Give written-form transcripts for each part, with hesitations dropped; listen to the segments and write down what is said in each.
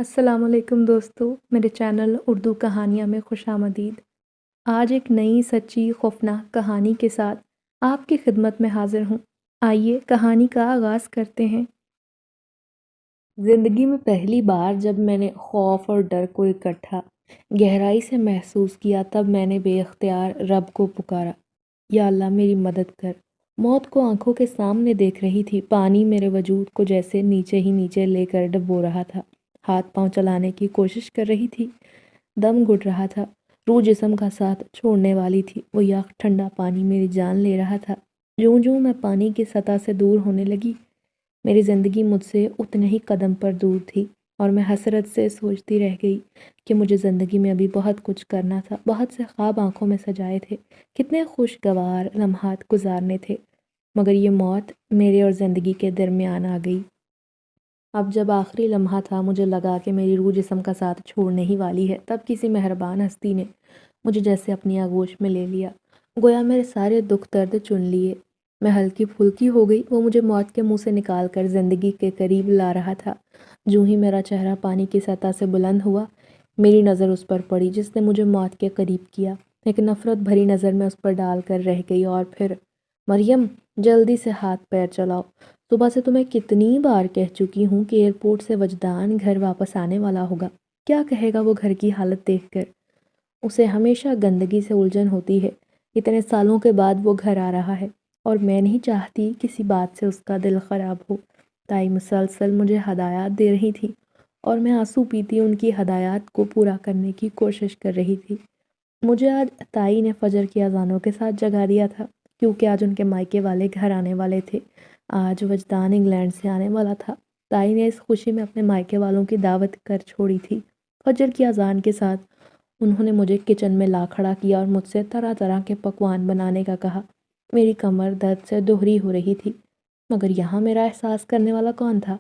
السلام علیکم دوستو، میرے چینل اردو کہانیاں میں خوش آمدید۔ آج ایک نئی سچی خوفناک کہانی کے ساتھ آپ کی خدمت میں حاضر ہوں۔ آئیے کہانی کا آغاز کرتے ہیں۔ زندگی میں پہلی بار جب میں نے خوف اور ڈر کو اکٹھا گہرائی سے محسوس کیا، تب میں نے بے اختیار رب کو پکارا، یا اللہ میری مدد کر۔ موت کو آنکھوں کے سامنے دیکھ رہی تھی، پانی میرے وجود کو جیسے نیچے ہی نیچے لے کر ڈبو رہا تھا۔ ہاتھ پاؤں چلانے کی کوشش کر رہی تھی، دم گھٹ رہا تھا، روح جسم کا ساتھ چھوڑنے والی تھی۔ وہ یخ ٹھنڈا پانی میری جان لے رہا تھا۔ جوں جوں میں پانی کی سطح سے دور ہونے لگی، میری زندگی مجھ سے اتنے ہی قدم پر دور تھی، اور میں حسرت سے سوچتی رہ گئی کہ مجھے زندگی میں ابھی بہت کچھ کرنا تھا، بہت سے خواب آنکھوں میں سجائے تھے، کتنے خوشگوار لمحات گزارنے تھے، مگر یہ موت میرے اور زندگی کے درمیان آ گئی۔ اب جب آخری لمحہ تھا، مجھے لگا کہ میری روح جسم کا ساتھ چھوڑنے ہی والی ہے، تب کسی مہربان ہستی نے مجھے جیسے اپنی آغوش میں لے لیا، گویا میرے سارے دکھ درد چن لیے۔ میں ہلکی پھلکی ہو گئی، وہ مجھے موت کے منہ سے نکال کر زندگی کے قریب لا رہا تھا۔ جو ہی میرا چہرہ پانی کی سطح سے بلند ہوا، میری نظر اس پر پڑی جس نے مجھے موت کے قریب کیا۔ ایک نفرت بھری نظر میں اس پر ڈال کر رہ گئی، اور پھر، مریم جلدی سے ہاتھ پیر چلاؤ، صبح سے تمہیں کتنی بار کہہ چکی ہوں کہ ایئرپورٹ سے وجدان گھر واپس آنے والا ہوگا۔ کیا کہے گا وہ گھر کی حالت دیکھ کر؟ اسے ہمیشہ گندگی سے الجھن ہوتی ہے، اتنے سالوں کے بعد وہ گھر آ رہا ہے، اور میں نہیں چاہتی کسی بات سے اس کا دل خراب ہو۔ تائی مسلسل مجھے ہدایات دے رہی تھی، اور میں آنسو پیتی ان کی ہدایات کو پورا کرنے کی کوشش کر رہی تھی۔ مجھے آج تائی نے فجر کی اذانوں کے ساتھ جگا دیا تھا، کیونکہ آج ان کے مائکے والے گھر آنے والے تھے۔ آج وجدان انگلینڈ سے آنے والا تھا۔ تائی نے اس خوشی میں اپنے مائکے والوں کی دعوت کر چھوڑی تھی۔ فجر کی اذان کے ساتھ انہوں نے مجھے کچن میں لا کھڑا کیا اور مجھ سے طرح طرح کے پکوان بنانے کا کہا۔ میری کمر درد سے دوہری ہو رہی تھی، مگر یہاں میرا احساس کرنے والا کون تھا؟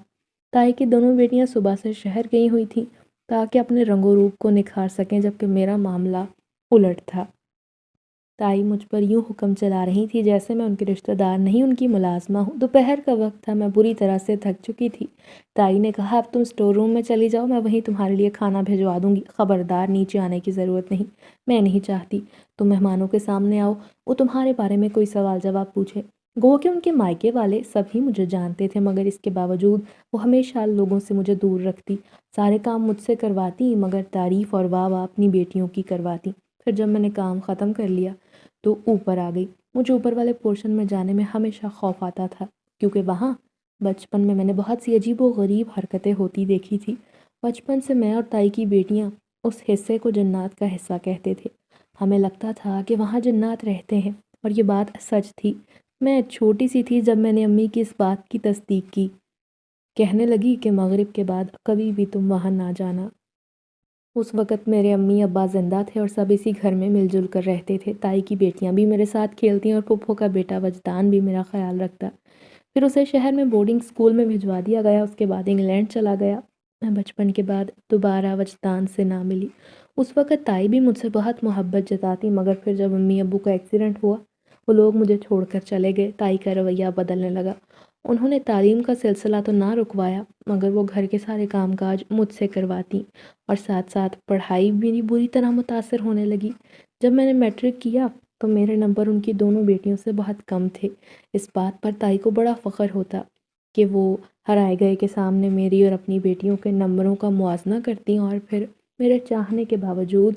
تائی کی دونوں بیٹیاں صبح سے شہر گئی ہوئی تھیں تاکہ اپنے رنگ و روپ کو نکھار سکیں، جبکہ میرا معاملہ الٹ تھا۔ تائی مجھ پر یوں حکم چلا رہی تھی جیسے میں ان کی رشتہ دار نہیں، ان کی ملازمہ ہوں۔ دوپہر کا وقت تھا، میں بری طرح سے تھک چکی تھی۔ تائی نے کہا، اب تم اسٹور روم میں چلی جاؤ، میں وہیں تمہارے لیے کھانا بھجوا دوں گی۔ خبردار نیچے آنے کی ضرورت نہیں، میں نہیں چاہتی تم مہمانوں کے سامنے آؤ، وہ تمہارے بارے میں کوئی سوال جواب پوچھے۔ گو کہ ان کے مائکے والے سبھی مجھے جانتے تھے، مگر اس کے باوجود وہ ہمیشہ لوگوں سے مجھے دور رکھتی، سارے کام مجھ سے کرواتی، مگر تعریف اور واہ واہ اپنی بیٹیوں کی کرواتی۔ پھر جب میں نے کام ختم کر لیا تو اوپر آ گئی۔ مجھے اوپر والے پورشن میں جانے میں ہمیشہ خوف آتا تھا، کیونکہ وہاں بچپن میں نے بہت سی عجیب و غریب حرکتیں ہوتی دیکھی تھی۔ بچپن سے میں اور تائی کی بیٹیاں اس حصے کو جنات کا حصہ کہتے تھے۔ ہمیں لگتا تھا کہ وہاں جنات رہتے ہیں، اور یہ بات سچ تھی۔ میں چھوٹی سی تھی جب میں نے امی کی اس بات کی تصدیق کی، کہنے لگی کہ مغرب کے بعد کبھی بھی تم وہاں نہ جانا۔ اس وقت میرے امی ابا زندہ تھے اور سب اسی گھر میں مل جل کر رہتے تھے۔ تائی کی بیٹیاں بھی میرے ساتھ کھیلتی اور پھپھو کا بیٹا وجدان بھی میرا خیال رکھتا۔ پھر اسے شہر میں بورڈنگ اسکول میں بھجوا دیا گیا، اس کے بعد انگلینڈ چلا گیا۔ میں بچپن کے بعد دوبارہ وجدان سے نہ ملی۔ اس وقت تائی بھی مجھ سے بہت محبت جتاتی، مگر پھر جب امی ابو کا ایکسیڈنٹ ہوا، وہ لوگ مجھے چھوڑ کر چلے گئے۔ تائی کا رویہ بدلنے لگا۔ انہوں نے تعلیم کا سلسلہ تو نہ رکوایا، مگر وہ گھر کے سارے کام کاج مجھ سے کرواتی، اور ساتھ ساتھ پڑھائی بھی بری طرح متاثر ہونے لگی۔ جب میں نے میٹرک کیا تو میرے نمبر ان کی دونوں بیٹیوں سے بہت کم تھے۔ اس بات پر تائی کو بڑا فخر ہوتا کہ وہ ہرائے گئے کے سامنے میری اور اپنی بیٹیوں کے نمبروں کا موازنہ کرتی، اور پھر میرے چاہنے کے باوجود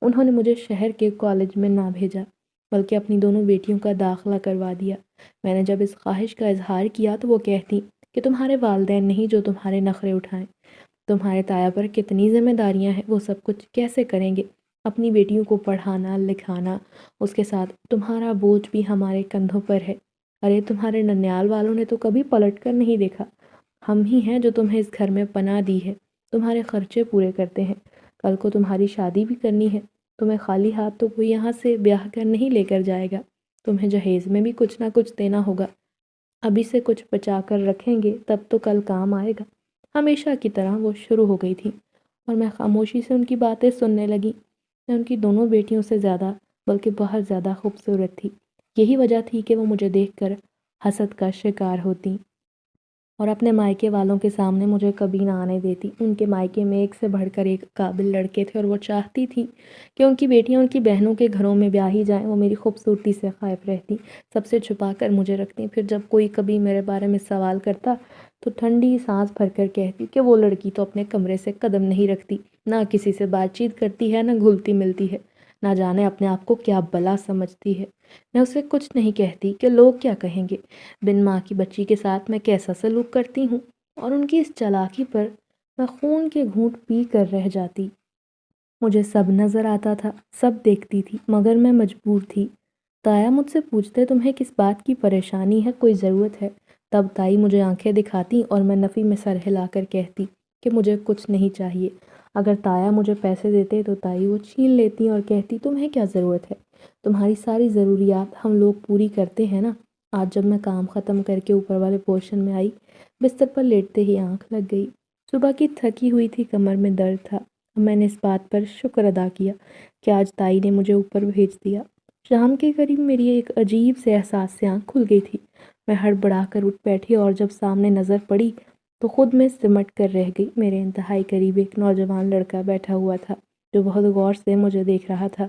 انہوں نے مجھے شہر کے کالج میں نہ بھیجا، بلکہ اپنی دونوں بیٹیوں کا داخلہ کروا دیا۔ میں نے جب اس خواہش کا اظہار کیا تو وہ کہتی کہ تمہارے والدین نہیں جو تمہارے نخرے اٹھائیں، تمہارے تایا پر کتنی ذمہ داریاں ہیں، وہ سب کچھ کیسے کریں گے؟ اپنی بیٹیوں کو پڑھانا لکھانا، اس کے ساتھ تمہارا بوجھ بھی ہمارے کندھوں پر ہے۔ ارے تمہارے ننیال والوں نے تو کبھی پلٹ کر نہیں دیکھا، ہم ہی ہیں جو تمہیں اس گھر میں پناہ دی ہے، تمہارے خرچے پورے کرتے ہیں، کل کو تمہاری شادی بھی کرنی ہے، تمہیں خالی ہاتھ تو کوئی یہاں سے بیاہ کر نہیں لے کر جائے گا، تمہیں جہیز میں بھی کچھ نہ کچھ دینا ہوگا، ابھی سے کچھ بچا کر رکھیں گے تب تو کل کام آئے گا۔ ہمیشہ کی طرح وہ شروع ہو گئی تھی، اور میں خاموشی سے ان کی باتیں سننے لگی۔ میں ان کی دونوں بیٹیوں سے زیادہ، بلکہ بہت زیادہ خوبصورت تھی۔ یہی وجہ تھی کہ وہ مجھے دیکھ کر حسد کا شکار ہوتی۔ اور اپنے مائکے والوں کے سامنے مجھے کبھی نہ آنے دیتی۔ ان کے مائکے میں ایک سے بڑھ کر ایک قابل لڑکے تھے، اور وہ چاہتی تھی کہ ان کی بیٹیاں ان کی بہنوں کے گھروں میں بیاہی جائیں۔ وہ میری خوبصورتی سے خائف رہتی، سب سے چھپا کر مجھے رکھتی۔ پھر جب کوئی کبھی میرے بارے میں سوال کرتا تو ٹھنڈی سانس بھر کر کہتی کہ وہ لڑکی تو اپنے کمرے سے قدم نہیں رکھتی، نہ کسی سے بات چیت کرتی ہے، نہ گھلتی ملتی ہے، نہ جانے اپنے آپ کو کیا بلا سمجھتی ہے۔ میں اسے کچھ نہیں کہتی کہ لوگ کیا کہیں گے، بن ماں کی بچی کے ساتھ میں کیسا سلوک کرتی ہوں، اور ان کی اس چالاکی پر میں خون کے گھونٹ پی کر رہ جاتی۔ مجھے سب نظر آتا تھا، سب دیکھتی تھی، مگر میں مجبور تھی۔ تایا مجھ سے پوچھتے تمہیں کس بات کی پریشانی ہے، کوئی ضرورت ہے؟ تب تائی مجھے آنکھیں دکھاتی اور میں نفی میں سر ہلا کر کہتی کہ مجھے کچھ نہیں چاہیے۔ اگر تایا مجھے پیسے دیتے تو تائی وہ چھین لیتی اور کہتی تمہیں کیا ضرورت ہے، تمہاری ساری ضروریات ہم لوگ پوری کرتے ہیں نا۔ آج جب میں کام ختم کر کے اوپر والے پورشن میں آئی، بستر پر لیٹتے ہی آنکھ لگ گئی۔ صبح کی تھکی ہوئی تھی، کمر میں درد تھا۔ میں نے اس بات پر شکر ادا کیا کہ آج تائی نے مجھے اوپر بھیج دیا۔ شام کے قریب میری ایک عجیب سے احساس سے آنکھ کھل گئی تھی۔ میں ہڑبڑا کر اٹھ بیٹھی اور جب سامنے نظر پڑی تو خود میں سمٹ کر رہ گئی۔ میرے انتہائی قریب ایک نوجوان لڑکا بیٹھا ہوا تھا جو بہت غور سے مجھے دیکھ رہا تھا۔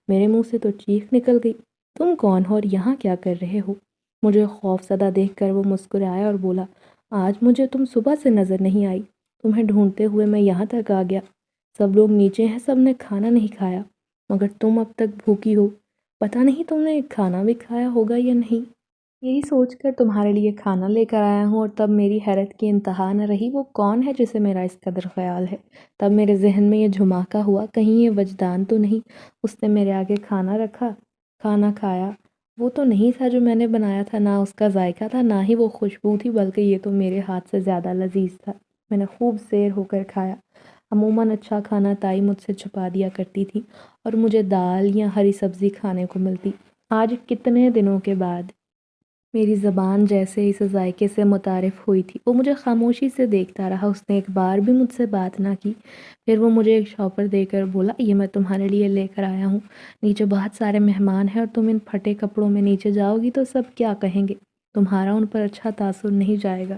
میرے منہ سے تو چیخ نکل گئی، تم کون ہو اور یہاں کیا کر رہے ہو؟ مجھے خوف زدہ دیکھ کر وہ مسکرایا اور بولا، آج مجھے تم صبح سے نظر نہیں آئی، تمہیں ڈھونڈتے ہوئے میں یہاں تک آ گیا۔ سب لوگ نیچے ہیں، سب نے کھانا نہیں کھایا، مگر تم اب تک بھوکی ہو۔ پتہ نہیں تم نے کھانا بھی کھایا ہوگا یا نہیں۔ یہی سوچ کر تمہارے لیے کھانا لے کر آیا ہوں۔ اور تب میری حیرت کی انتہا نہ رہی، وہ کون ہے جسے میرا اس قدر خیال ہے؟ تب میرے ذہن میں یہ جھماکا ہوا، کہیں یہ وجدان تو نہیں، اس نے میرے آگے کھانا رکھا، کھانا کھایا۔ وہ تو نہیں تھا جو میں نے بنایا تھا، نہ اس کا ذائقہ تھا، نہ ہی وہ خوشبو تھی، بلکہ یہ تو میرے ہاتھ سے زیادہ لذیذ تھا۔ میں نے خوب سیر ہو کر کھایا۔ عموماً اچھا کھانا تائی مجھ سے چھپا دیا کرتی تھی اور مجھے دال یا ہری سبزی کھانے کو ملتی۔ آج کتنے دنوں کے بعد میری زبان جیسے اس ذائقے سے متعارف ہوئی تھی۔ وہ مجھے خاموشی سے دیکھتا رہا، اس نے ایک بار بھی مجھ سے بات نہ کی۔ پھر وہ مجھے ایک شاپر دے کر بولا، یہ میں تمہارے لیے لے کر آیا ہوں، نیچے بہت سارے مہمان ہیں اور تم ان پھٹے کپڑوں میں نیچے جاؤ گی تو سب کیا کہیں گے، تمہارا ان پر اچھا تاثر نہیں جائے گا،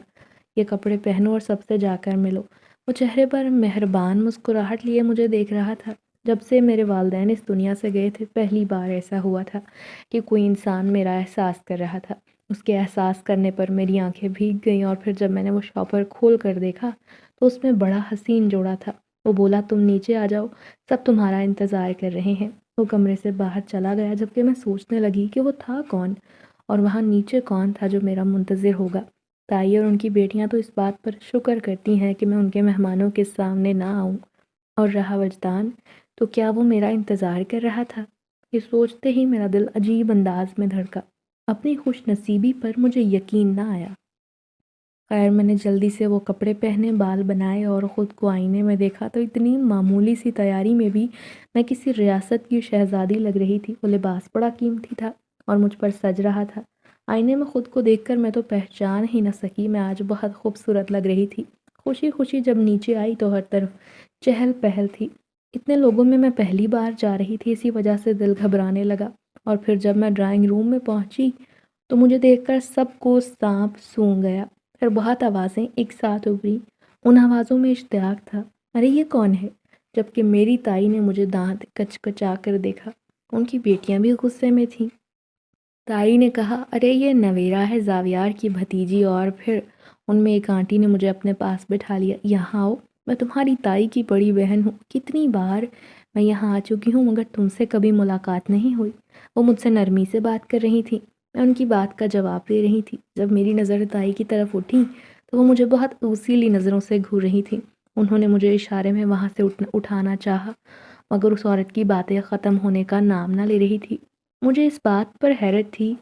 یہ کپڑے پہنو اور سب سے جا کر ملو۔ وہ چہرے پر مہربان مسکراہٹ لیے مجھے دیکھ رہا تھا۔ جب سے میرے والدین اس دنیا سے گئے تھے، پہلی بار ایسا ہوا تھا کہ کوئی انسان میرا احساس کر رہا تھا۔ اس کے احساس کرنے پر میری آنکھیں بھیگ گئیں، اور پھر جب میں نے وہ شاپر کھول کر دیکھا تو اس میں بڑا حسین جوڑا تھا۔ وہ بولا، تم نیچے آ جاؤ، سب تمہارا انتظار کر رہے ہیں۔ وہ کمرے سے باہر چلا گیا، جبکہ میں سوچنے لگی کہ وہ تھا کون، اور وہاں نیچے کون تھا جو میرا منتظر ہوگا۔ تائی اور ان کی بیٹیاں تو اس بات پر شکر کرتی ہیں کہ میں ان کے مہمانوں کے سامنے نہ آؤں، اور رہا وجدان، تو کیا وہ میرا انتظار کر رہا تھا؟ یہ سوچتے ہی میرا دل عجیب انداز میں دھڑکا۔ اپنی خوش نصیبی پر مجھے یقین نہ آیا۔ خیر، میں نے جلدی سے وہ کپڑے پہنے، بال بنائے اور خود کو آئینے میں دیکھا تو اتنی معمولی سی تیاری میں بھی میں کسی ریاست کی شہزادی لگ رہی تھی۔ وہ لباس بڑا قیمتی تھا اور مجھ پر سج رہا تھا۔ آئینے میں خود کو دیکھ کر میں تو پہچان ہی نہ سکی، میں آج بہت خوبصورت لگ رہی تھی۔ خوشی خوشی جب نیچے آئی تو ہر طرف چہل پہل تھی۔ اتنے لوگوں میں پہلی بار جا رہی تھی، اسی وجہ سے دل گھبرانے لگا۔ اور پھر جب میں ڈرائنگ روم میں پہنچی تو مجھے دیکھ کر سب کو سانپ سونگھ گیا۔ پھر بہت آوازیں ایک ساتھ ابھری، ان آوازوں میں اشتیاق تھا، ارے یہ کون ہے؟ جبکہ میری تائی نے مجھے دانت کچکچا کر دیکھا۔ ان کی بیٹیاں بھی غصے میں تھیں۔ تائی نے کہا، ارے یہ نویرا ہے، زاویار کی بھتیجی۔ اور پھر ان میں ایک آنٹی نے مجھے اپنے پاس بٹھا لیا، یہاں آؤ، میں تمہاری تائی کی بڑی بہن ہوں، کتنی بار میں یہاں آ چکی ہوں مگر تم سے کبھی ملاقات نہیں ہوئی۔ وہ مجھ سے نرمی سے بات کر رہی تھی، میں ان کی بات کا جواب دے رہی تھی۔ جب میری نظر تائی کی طرف اٹھی تو وہ مجھے بہت اوسیلی نظروں سے گھور رہی تھی۔ انہوں نے مجھے اشارے میں وہاں سے اٹھانا چاہا، مگر اس عورت کی باتیں ختم ہونے کا نام نہ لے رہی تھی۔ مجھے اس بات پر حیرت تھی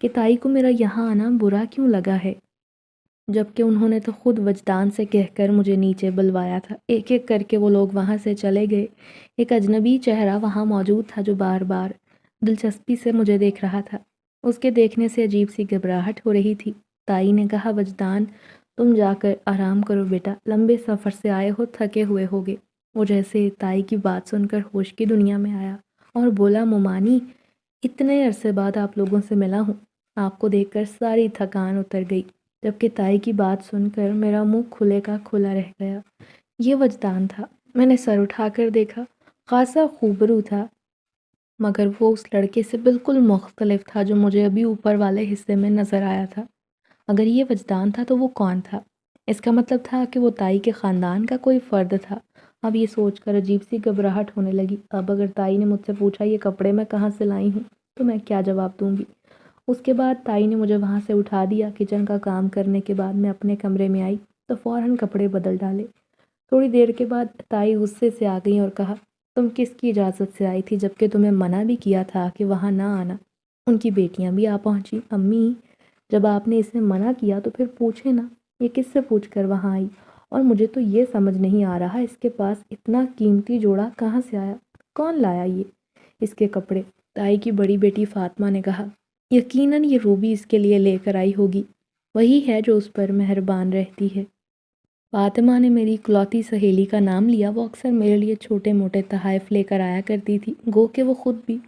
کہ تائی کو میرا یہاں آنا برا کیوں لگا ہے، جبکہ انہوں نے تو خود وجدان سے کہہ کر مجھے نیچے بلوایا تھا۔ ایک ایک کر کے وہ لوگ وہاں سے چلے گئے۔ ایک اجنبی چہرہ وہاں موجود تھا جو بار بار دلچسپی سے مجھے دیکھ رہا تھا۔ اس کے دیکھنے سے عجیب سی گھبراہٹ ہو رہی تھی۔ تائی نے کہا، وجدان، تم جا کر آرام کرو بیٹا، لمبے سفر سے آئے ہو، تھکے ہوئے ہوگے۔ وہ جیسے تائی کی بات سن کر ہوش کی دنیا میں آیا اور بولا، مومانی، اتنے عرصے بعد آپ لوگوں سے ملا ہوں، آپ کو دیکھ کر ساری تھکان اتر گئی۔ جبکہ تائی کی بات سن کر میرا منہ کھلے کا کھلا رہ گیا۔ یہ وجدان تھا۔ میں نے سر اٹھا کر دیکھا، خاصا خوبرو تھا، مگر وہ اس لڑکے سے بالکل مختلف تھا جو مجھے ابھی اوپر والے حصے میں نظر آیا تھا۔ اگر یہ وجدان تھا تو وہ کون تھا؟ اس کا مطلب تھا کہ وہ تائی کے خاندان کا کوئی فرد تھا۔ اب یہ سوچ کر عجیب سی گھبراہٹ ہونے لگی۔ اب اگر تائی نے مجھ سے پوچھا یہ کپڑے میں کہاں سے لائی ہوں تو میں کیا جواب دوں گی؟ اس کے بعد تائی نے مجھے وہاں سے اٹھا دیا۔ کچن کا کام کرنے کے بعد میں اپنے کمرے میں آئی تو فوراً کپڑے بدل ڈالے۔ تھوڑی دیر کے بعد تائی غصے سے آ گئی اور کہا، تم کس کی اجازت سے آئی تھی جبکہ تمہیں منع بھی کیا تھا کہ وہاں نہ آنا؟ ان کی بیٹیاں بھی آ پہنچی۔ امی، جب آپ نے اسے منع کیا تو پھر پوچھے نا، یہ کس سے پوچھ کر وہاں آئی؟ اور مجھے تو یہ سمجھ نہیں آ رہا اس کے پاس اتنا قیمتی جوڑا کہاں سے آیا؟ کون لایا یہ اس کے کپڑے؟ تائی کی بڑی بیٹی فاطمہ نے کہا، یقیناً یہ روبی اس کے لیے لے کر آئی ہوگی، وہی ہے جو اس پر مہربان رہتی ہے۔ فاطمہ نے میری اکلوتی سہیلی کا نام لیا۔ وہ اکثر میرے لیے چھوٹے موٹے تحائف لے کر آیا کرتی تھی، گو کہ وہ خود بھی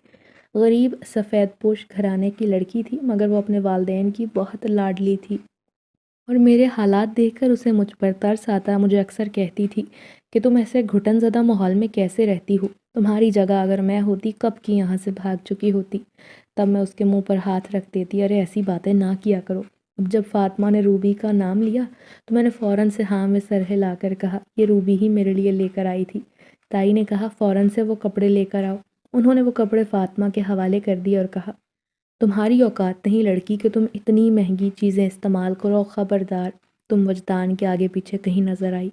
غریب سفید پوش گھرانے کی لڑکی تھی، مگر وہ اپنے والدین کی بہت لاڈلی تھی اور میرے حالات دیکھ کر اسے مجھ پر ترس آتا۔ مجھے اکثر کہتی تھی کہ تم ایسے گھٹن زدہ ماحول میں کیسے رہتی ہو؟ تمہاری جگہ اگر میں ہوتی کب کی یہاں سے بھاگ چکی ہوتی۔ تب میں اس کے منہ پر ہاتھ رکھ دیتی، ارے ایسی باتیں نہ کیا کرو۔ اب جب فاطمہ نے روبی کا نام لیا تو میں نے فوراً سے ہاں میں سر ہلا کر کہا، یہ روبی ہی میرے لیے لے کر آئی تھی۔ تائی نے کہا، فوراً سے وہ کپڑے لے کر آؤ۔ انہوں نے وہ کپڑے فاطمہ کے حوالے کر دیے اور کہا، تمہاری اوقات نہیں لڑکی کہ تم اتنی مہنگی چیزیں استعمال کرو، خبردار تم وجدان کے آگے پیچھے کہیں نظر آئی،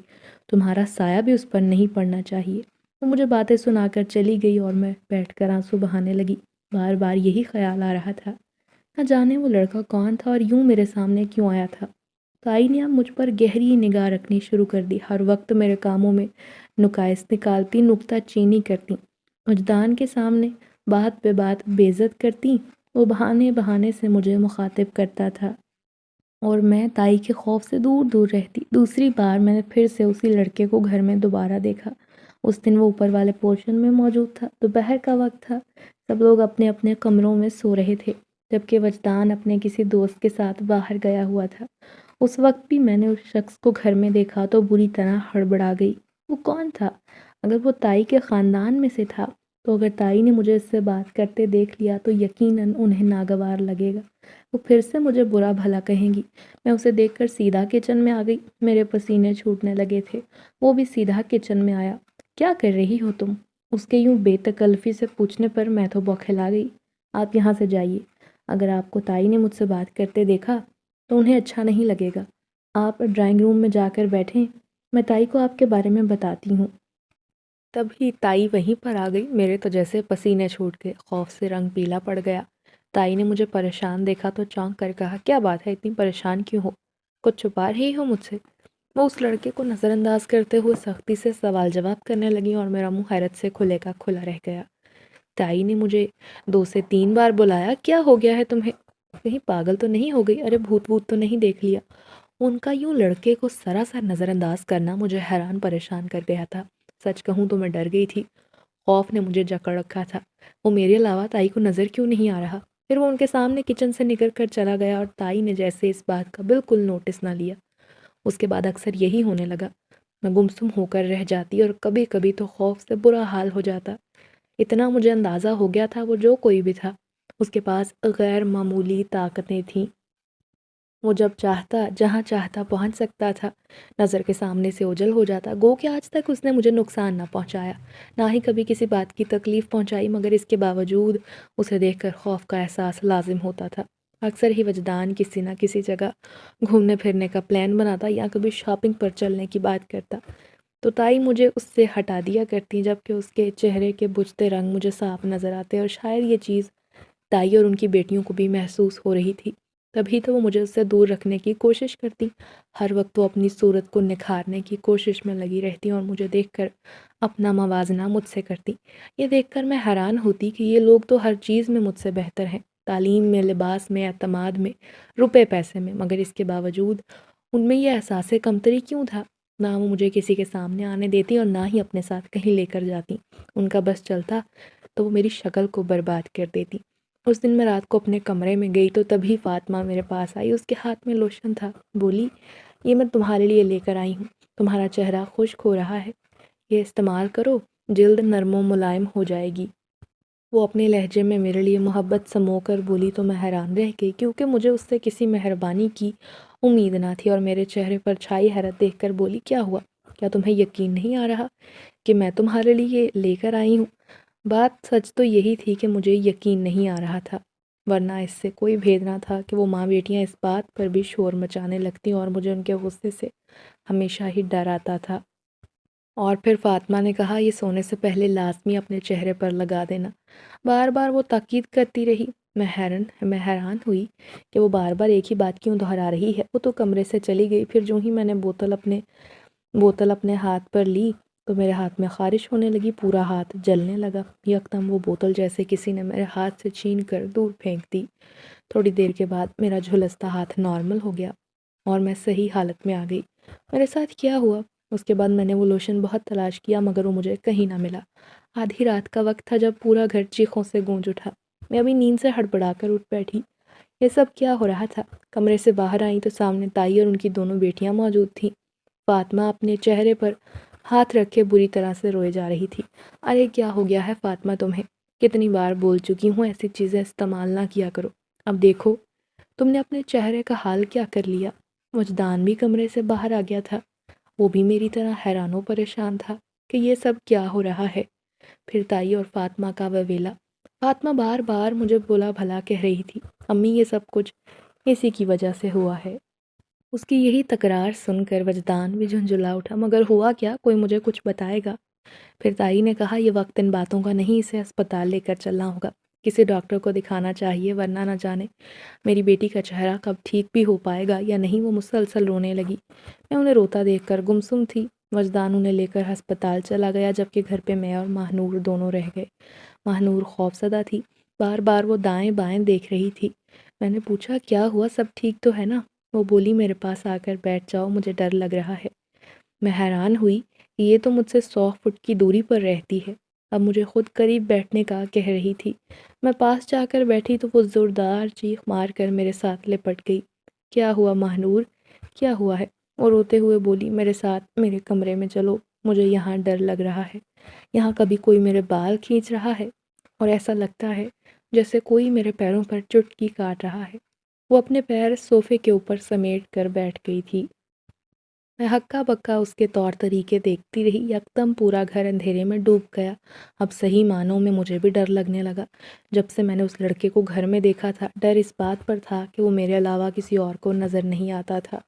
تمہارا سایہ بھی اس پر نہیں پڑنا چاہیے۔ وہ مجھے باتیں سنا کر چلی گئی اور میں بیٹھ کر آنسو بہانے لگی۔ بار بار یہی خیال آ رہا تھا، نہ جانے وہ لڑکا کون تھا اور یوں میرے سامنے کیوں آیا تھا۔ تائی نے اب مجھ پر گہری نگاہ رکھنی شروع کر دی، ہر وقت میرے کاموں میں نکائص نکالتی، نکتہ چینی کرتی، وجدان کے سامنے بات پہ بات بے عزت کرتی۔ وہ بہانے بہانے سے مجھے مخاطب کرتا تھا اور میں تائی کے خوف سے دور دور رہتی۔ دوسری بار میں نے پھر سے اسی لڑکے کو گھر میں دوبارہ دیکھا۔ اس دن وہ اوپر والے پورشن میں موجود تھا۔ دوپہر کا وقت تھا، سب لوگ اپنے اپنے کمروں میں سو رہے تھے، جبکہ وجدان اپنے کسی دوست کے ساتھ باہر گیا ہوا تھا۔ اس وقت بھی میں نے اس شخص کو گھر میں دیکھا تو بری طرح ہڑبڑا گئی۔ وہ کون تھا؟ اگر وہ تائی کے خاندان میں سے تھا تو اگر تائی نے مجھے اس سے بات کرتے دیکھ لیا تو یقیناً انہیں ناگوار لگے گا، وہ پھر سے مجھے برا بھلا کہیں گی۔ میں اسے دیکھ کر سیدھا کچن میں آ گئی۔ میرے پسینے چھوٹنے لگے تھے۔ وہ بھی سیدھا کچن میں آیا۔ کیا کر رہی ہو تم؟ اس کے یوں بے تکلفی سے پوچھنے پر میں تو بوکھلا گئی۔ آپ یہاں سے جائیے، اگر آپ کو تائی نے مجھ سے بات کرتے دیکھا تو انہیں اچھا نہیں لگے گا۔ آپ ڈرائنگ روم میں جا کر بیٹھیں، میں تائی کو آپ کے بارے میں بتاتی ہوں۔ تبھی تائی وہیں پر آ گئی۔ میرے تو جیسے پسینے چھوٹ گئے، خوف سے رنگ پیلا پڑ گیا۔ تائی نے مجھے پریشان دیکھا تو چونک کر کہا، کیا بات ہے، اتنی پریشان کیوں ہو؟ کچھ چھپا رہی ہو مجھ سے؟ وہ اس لڑکے کو نظر انداز کرتے ہوئے سختی سے سوال جواب کرنے لگی اور میرا منہ حیرت سے کھلے کا کھلا رہ گیا۔ تائی نے مجھے 2 سے 3 بار بلایا، کیا ہو گیا ہے تمہیں؟ کہیں پاگل تو نہیں ہو گئی؟ ارے بھوت ووت تو نہیں دیکھ لیا؟ ان کا یوں لڑکے کو سراسر نظر انداز کرنا مجھے حیران پریشان کر گیا تھا۔ سچ کہوں تو میں ڈر گئی تھی، خوف نے مجھے جکڑ رکھا تھا۔ وہ میرے علاوہ تائی کو نظر کیوں نہیں آ رہا؟ پھر وہ ان کے سامنے کچن سے نکل کر چلا گیا اور تائی نے جیسے اس بات کا بالکل نوٹس نہ لیا۔ اس کے بعد اکثر یہی ہونے لگا، میں گمسم ہو کر رہ جاتی اور کبھی کبھی تو خوف سے برا حال ہو جاتا۔ اتنا مجھے اندازہ ہو گیا تھا وہ جو کوئی بھی تھا، اس کے پاس غیر معمولی طاقتیں تھیں۔ وہ جب چاہتا جہاں چاہتا پہنچ سکتا تھا، نظر کے سامنے سے اوجھل ہو جاتا۔ گو کہ آج تک اس نے مجھے نقصان نہ پہنچایا، نہ ہی کبھی کسی بات کی تکلیف پہنچائی، مگر اس کے باوجود اسے دیکھ کر خوف کا احساس لازم ہوتا تھا۔ اکثر ہی وجدان کسی نہ کسی جگہ گھومنے پھرنے کا پلان بناتا یا کبھی شاپنگ پر چلنے کی بات کرتا تو تائی مجھے اس سے ہٹا دیا کرتی، جبکہ اس کے چہرے کے بجھتے رنگ مجھے صاف نظر آتے اور شاید یہ چیز تائی اور ان کی بیٹیوں کو بھی محسوس ہو رہی تھی، تبھی تو وہ مجھے اس سے دور رکھنے کی کوشش کرتی۔ ہر وقت وہ اپنی صورت کو نکھارنے کی کوشش میں لگی رہتی اور مجھے دیکھ کر اپنا موازنہ مجھ سے کرتی۔ یہ دیکھ کر میں حیران ہوتی کہ یہ لوگ تو ہر چیز میں مجھ سے بہتر ہیں، تعلیم میں، لباس میں، اعتماد میں، روپے پیسے میں، مگر اس کے باوجود ان میں یہ احساس کمتری کیوں تھا؟ نہ وہ مجھے کسی کے سامنے آنے دیتی اور نہ ہی اپنے ساتھ کہیں لے کر جاتی۔ ان کا بس چلتا تو وہ میری شکل کو برباد کر دیتی۔ اس دن میں رات کو اپنے کمرے میں گئی تو تبھی فاطمہ میرے پاس آئی، اس کے ہاتھ میں لوشن تھا، بولی یہ میں تمہارے لیے لے کر آئی ہوں، تمہارا چہرہ خشک ہو رہا ہے، یہ استعمال کرو، جلد نرم و ملائم ہو جائے گی۔ وہ اپنے لہجے میں میرے لیے محبت سمو کر بولی تو میں حیران رہ گئی، کیونکہ مجھے اس سے کسی مہربانی کی امید نہ تھی، اور میرے چہرے پر چھائی حیرت دیکھ کر بولی کیا ہوا؟ کیا تمہیں یقین نہیں آ رہا کہ میں تمہارے لیے لے کر آئی ہوں؟ بات سچ تو یہی تھی کہ مجھے یقین نہیں آ رہا تھا، ورنہ اس سے کوئی بھید نہ تھا کہ وہ ماں بیٹیاں اس بات پر بھی شور مچانے لگتی اور مجھے ان کے غصے سے ہمیشہ ہی ڈر آتا تھا۔ اور پھر فاطمہ نے کہا یہ سونے سے پہلے لازمی اپنے چہرے پر لگا دینا۔ بار بار وہ تاکید کرتی رہی۔ میں حیران ہوئی کہ وہ بار بار ایک ہی بات کیوں دہرا رہی ہے۔ وہ تو کمرے سے چلی گئی، پھر جو ہی میں نے بوتل اپنے ہاتھ پر لی تو میرے ہاتھ میں خارش ہونے لگی، پورا ہاتھ جلنے لگا، یکدم وہ بوتل جیسے کسی نے میرے ہاتھ سے چھین کر دور پھینک دی۔ تھوڑی دیر کے بعد میرا جھلستا ہاتھ نارمل ہو گیا اور میں صحیح حالت میں آ گئی۔ میرے ساتھ کیا ہوا؟ اس کے بعد میں نے وہ لوشن بہت تلاش کیا مگر وہ مجھے کہیں نہ ملا۔ آدھی رات کا وقت تھا جب پورا گھر چیخوں سے گونج اٹھا۔ میں ابھی نیند سے ہڑبڑا کر اٹھ بیٹھی۔ یہ سب کیا ہو رہا تھا؟ کمرے سے باہر آئی تو سامنے تائی اور ان کی دونوں بیٹیاں موجود تھیں۔ فاطمہ اپنے چہرے پر ہاتھ رکھے بری طرح سے روئے جا رہی تھی۔ ارے کیا ہو گیا ہے فاطمہ تمہیں؟ کتنی بار بول چکی ہوں ایسی چیزیں استعمال نہ کیا کرو۔ اب دیکھو تم نے اپنے چہرے کا حال کیا کر لیا۔ وجدان بھی کمرے سے باہر آ گیا تھا۔ وہ بھی میری طرح حیران و پریشان تھا کہ یہ سب کیا ہو رہا ہے۔ پھر تائی اور فاطمہ کا وویلا۔ فاطمہ بار بار مجھے بولا بھلا کہہ رہی تھی، امی یہ سب کچھ اسی کی وجہ سے ہوا ہے۔ اس کی یہی تکرار سن کر وجدان بھی جھنجھلا اٹھا، مگر ہوا کیا؟ کوئی مجھے کچھ بتائے گا؟ پھر تائی نے کہا یہ وقت ان باتوں کا نہیں، اسے اسپتال لے کر چلنا ہوگا، کسی ڈاکٹر کو دکھانا چاہیے، ورنہ نہ جانے میری بیٹی کا چہرہ کب ٹھیک بھی ہو پائے گا یا نہیں۔ وہ مسلسل رونے لگی۔ میں انہیں روتا دیکھ کر گمسم تھی۔ وجدان انہیں لے کر ہسپتال چلا گیا، جبکہ گھر پہ میں اور ماہنور دونوں رہ گئے۔ ماہنور خوفزدہ تھی، بار بار وہ دائیں بائیں دیکھ رہی تھی۔ میں نے پوچھا کیا ہوا، سب ٹھیک تو ہے نا؟ وہ بولی میرے پاس آ کر بیٹھ جاؤ، مجھے ڈر لگ رہا ہے۔ میں حیران ہوئی کہ یہ تو مجھ سے 100 فٹ کی دوری پر رہتی ہے، اب مجھے خود قریب بیٹھنے کا کہہ رہی تھی۔ میں پاس جا کر بیٹھی تو وہ زوردار چیخ مار کر میرے ساتھ لپٹ گئی۔ کیا ہوا ماہنور؟ کیا ہوا ہے؟ وہ روتے ہوئے بولی میرے ساتھ میرے کمرے میں چلو، مجھے یہاں ڈر لگ رہا ہے، یہاں کبھی کوئی میرے بال کھینچ رہا ہے اور ایسا لگتا ہے جیسے کوئی میرے پیروں پر چٹکی کاٹ رہا ہے۔ وہ اپنے پیر صوفے کے اوپر سمیٹ کر بیٹھ گئی تھی۔ میں ہکا بکا اس کے طور طریقے دیکھتی رہی، یکدم پورا گھر اندھیرے میں ڈوب گیا۔ اب صحیح معنوں میں مجھے بھی ڈر لگنے لگا۔ جب سے میں نے اس لڑکے کو گھر میں دیکھا تھا، ڈر اس بات پر تھا کہ وہ میرے علاوہ کسی اور کو نظر نہیں آتا تھا۔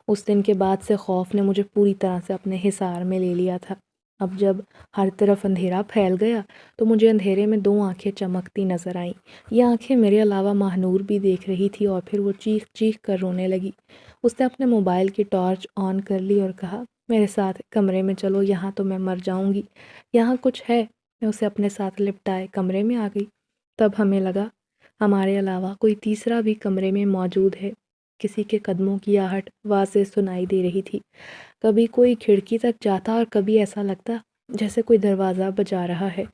اس دن کے بعد سے خوف نے مجھے پوری طرح سے اپنے حصار میں لے لیا تھا۔ اب جب ہر طرف اندھیرا پھیل گیا تو مجھے اندھیرے میں 2 آنکھیں چمکتی نظر آئیں۔ یہ آنکھیں میرے علاوہ ماہنور بھی دیکھ رہی تھی، اور پھر وہ چیخ چیخ کر رونے لگی۔ اس نے اپنے موبائل کی ٹارچ آن کر لی اور کہا میرے ساتھ کمرے میں چلو، یہاں تو میں مر جاؤں گی، یہاں کچھ ہے۔ میں اسے اپنے ساتھ لپٹائے کمرے میں آ گئی۔ تب ہمیں لگا ہمارے علاوہ کوئی تیسرا بھی کمرے میں موجود ہے۔ کسی کے قدموں کی آہٹ واضح سنائی دے رہی تھی، کبھی کوئی کھڑکی تک جاتا اور کبھی ایسا لگتا جیسے کوئی دروازہ بجا رہا ہے۔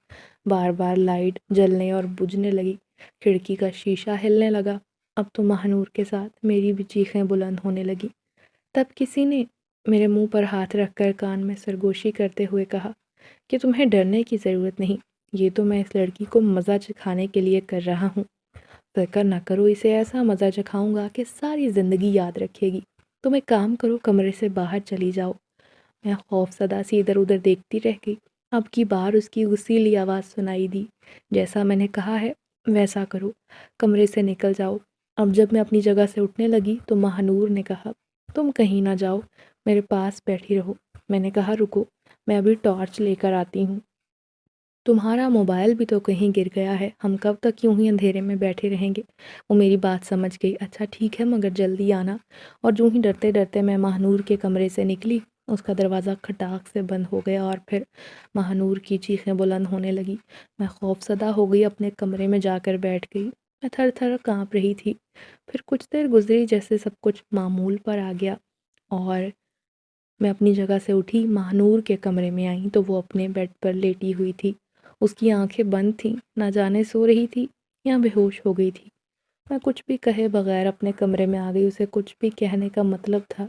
بار بار لائٹ جلنے اور بجھنے لگی، کھڑکی کا شیشہ ہلنے لگا۔ اب تو ماہنور کے ساتھ میری بھی چیخیں بلند ہونے لگی۔ تب کسی نے میرے منہ پر ہاتھ رکھ کر کان میں سرگوشی کرتے ہوئے کہا کہ تمہیں ڈرنے کی ضرورت نہیں، یہ تو میں اس لڑکی کو مزہ چکھانے کے لیے کر رہا ہوں۔ فکر نہ کرو، اسے ایسا مزہ چکھاؤں گا کہ ساری زندگی یاد رکھے گی۔ تم ایک کام کرو، کمرے سے باہر چلی جاؤ۔ میں خوف زدہ سی ادھر ادھر دیکھتی رہ گئی۔ اب کی بار اس کی غصیلی آواز سنائی دی، جیسا میں نے کہا ہے ویسا کرو، کمرے سے نکل جاؤ۔ اب جب میں اپنی جگہ سے اٹھنے لگی تو ماہنور نے کہا تم کہیں نہ جاؤ، میرے پاس بیٹھی رہو۔ میں نے کہا رکو، میں ابھی ٹارچ لے کر آتی ہوں۔ تمہارا موبائل بھی تو کہیں گر گیا ہے، ہم کب تک یوں ہی اندھیرے میں بیٹھے رہیں گے؟ وہ میری بات سمجھ گئی۔ اچھا ٹھیک ہے، مگر جلدی آنا۔ اور جو ہی ڈرتے ڈرتے میں ماہنور کے کمرے سے نکلی، اس کا دروازہ کھٹاک سے بند ہو گیا اور پھر ماہنور کی چیخیں بلند ہونے لگی۔ میں خوف زدہ ہو گئی، اپنے کمرے میں جا کر بیٹھ گئی۔ میں تھر تھر کانپ رہی تھی۔ پھر کچھ دیر گزری، جیسے سب کچھ معمول پر آ گیا اور میں اپنی جگہ سے اٹھی، ماہنور کے کمرے میں آئی تو وہ اپنے بیڈ پر لیٹی ہوئی تھی۔ اس کی آنکھیں بند تھیں، نہ جانے سو رہی تھی یا بے ہوش ہو گئی تھی۔ میں کچھ بھی کہے بغیر اپنے کمرے میں آ گئی۔ اسے کچھ بھی کہنے کا مطلب تھا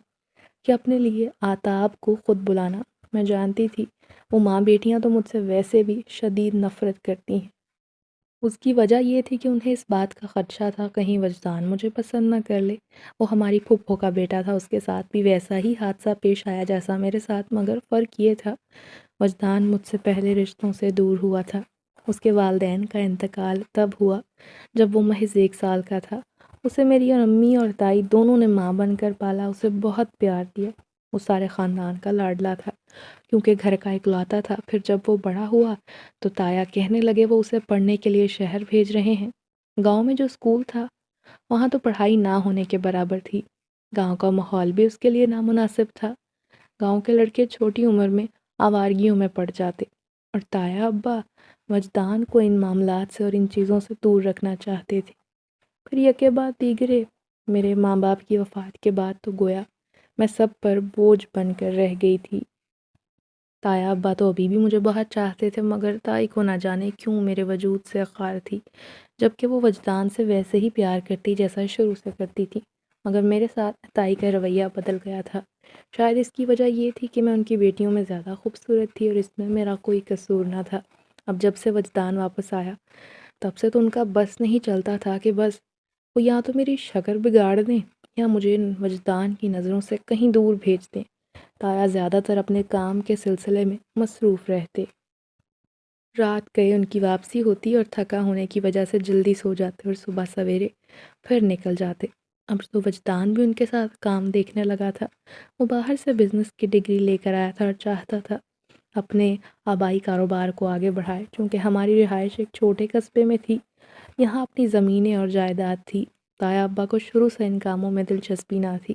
کہ اپنے لیے آتاب کو خود بلانا۔ میں جانتی تھی وہ ماں بیٹیاں تو مجھ سے ویسے بھی شدید نفرت کرتی ہیں۔ اس کی وجہ یہ تھی کہ انہیں اس بات کا خدشہ تھا کہیں وجدان مجھے پسند نہ کر لے۔ وہ ہماری پھپھو کا بیٹا تھا، اس کے ساتھ بھی ویسا ہی حادثہ پیش آیا جیسا میرے ساتھ، مگر فرق یہ تھا وجدان مجھ سے پہلے رشتوں سے دور ہوا تھا۔ اس کے والدین کا انتقال تب ہوا جب وہ محض 1 سال کا تھا۔ اسے میری اور امی اور تائی دونوں نے ماں بن کر پالا، اسے بہت پیار دیا۔ وہ سارے خاندان کا لاڈلا تھا کیونکہ گھر کا اکلوتا تھا۔ پھر جب وہ بڑا ہوا تو تایا کہنے لگے وہ اسے پڑھنے کے لیے شہر بھیج رہے ہیں۔ گاؤں میں جو اسکول تھا وہاں تو پڑھائی نہ ہونے کے برابر تھی۔ گاؤں کا ماحول بھی اس کے لیے نامناسب تھا۔ گاؤں کے لڑکے چھوٹی عمر میں آوارگیوں میں پڑ جاتے، اور تایا ابا وجدان کو ان معاملات سے اور ان چیزوں سے دور رکھنا چاہتے تھے۔ پھر یکے بعد دیگرے میرے ماں باپ کی وفات کے بعد تو گویا میں سب پر بوجھ بن کر رہ گئی تھی۔ تایا ابا تو ابھی بھی مجھے بہت چاہتے تھے، مگر تائی کو نہ جانے کیوں میرے وجود سے خار تھی، جبکہ وہ وجدان سے ویسے ہی پیار کرتی جیسا شروع سے کرتی تھی۔ مگر میرے ساتھ تائی کا رویہ بدل گیا تھا۔ شاید اس کی وجہ یہ تھی کہ میں ان کی بیٹیوں میں زیادہ خوبصورت تھی اور اس میں میرا کوئی قصور نہ تھا۔ اب جب سے وجدان واپس آیا تب سے تو ان کا بس نہیں چلتا تھا کہ بس وہ یا تو میری شکل بگاڑ دیں یا مجھے وجدان کی نظروں سے کہیں دور بھیج دیں۔ تایا زیادہ تر اپنے کام کے سلسلے میں مصروف رہتے۔ رات گئے ان کی واپسی ہوتی اور تھکا ہونے کی وجہ سے جلدی سو جاتے اور صبح سویرے پھر نکل جاتے۔ اب تو وجدان بھی ان کے ساتھ کام دیکھنے لگا تھا۔ وہ باہر سے بزنس کی ڈگری لے کر آیا تھا اور چاہتا تھا اپنے آبائی کاروبار کو آگے بڑھائے۔ چونکہ ہماری رہائش ایک چھوٹے قصبے میں تھی، یہاں اپنی زمینیں اور جائیداد تھی۔ تایا ابا کو شروع سے ان کاموں میں دلچسپی نہ تھی۔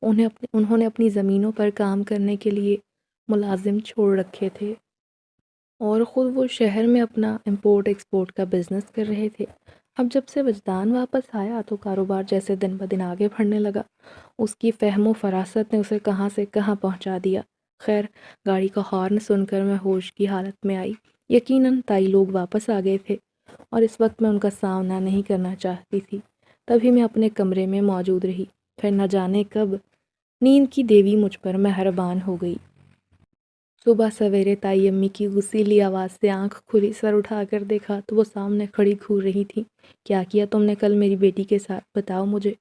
انہوں نے اپنی زمینوں پر کام کرنے کے لیے ملازم چھوڑ رکھے تھے اور خود وہ شہر میں اپنا امپورٹ ایکسپورٹ کا بزنس کر رہے تھے۔ اب جب سے وجدان واپس آیا تو کاروبار جیسے دن بدن آگے بڑھنے لگا۔ اس کی فہم و فراست نے اسے کہاں سے کہاں پہنچا دیا۔ خیر، گاڑی کا ہارن سن کر میں ہوش کی حالت میں آئی۔ یقیناً تائی لوگ واپس آ گئے تھے اور اس وقت میں ان کا سامنا نہیں کرنا چاہتی تھی۔ تبھی میں اپنے کمرے میں موجود رہی۔ پھر نہ جانے کب نیند کی دیوی مجھ پر مہربان ہو گئی۔ صبح سویرے تائی امی کی غصیلی آواز سے آنکھ کھلی، سر اٹھا کر دیکھا تو وہ سامنے کھڑی گھور رہی تھی۔ کیا کیا تم نے کل میری بیٹی کے ساتھ؟ بتاؤ مجھے۔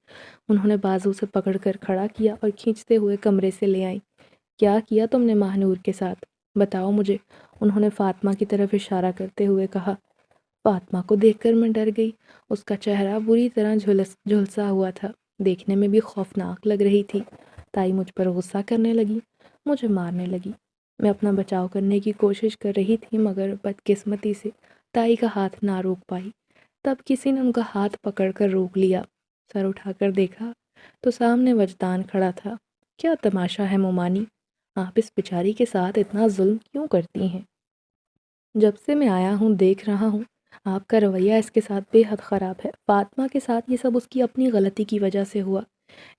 انہوں نے بازو سے پکڑ کر کھڑا کیا اور کھینچتے ہوئے کمرے سے لے آئی۔ کیا کیا تم نے ماہنور کے ساتھ؟ بتاؤ مجھے، انہوں نے فاطمہ کی طرف اشارہ کرتے ہوئے کہا۔ فاطمہ کو دیکھ کر میں ڈر گئی۔ اس کا چہرہ بری طرح جھلسا ہوا تھا، دیکھنے میں بھی خوفناک لگ رہی تھی۔ تائی مجھ پر غصہ کرنے لگی، مجھے مارنے لگی۔ میں اپنا بچاؤ کرنے کی کوشش کر رہی تھی، مگر بدقسمتی سے تائی کا ہاتھ نہ روک پائی۔ تب کسی نے ان کا ہاتھ پکڑ کر روک لیا۔ سر اٹھا کر دیکھا تو سامنے وجدان کھڑا تھا۔ کیا تماشا ہے مومانی؟ آپ اس بیچاری کے ساتھ اتنا ظلم کیوں کرتی ہیں؟ جب سے میں آیا ہوں دیکھ رہا ہوں آپ کا رویہ اس کے ساتھ بے حد خراب ہے۔ فاطمہ کے ساتھ یہ سب اس کی اپنی غلطی کی وجہ سے ہوا،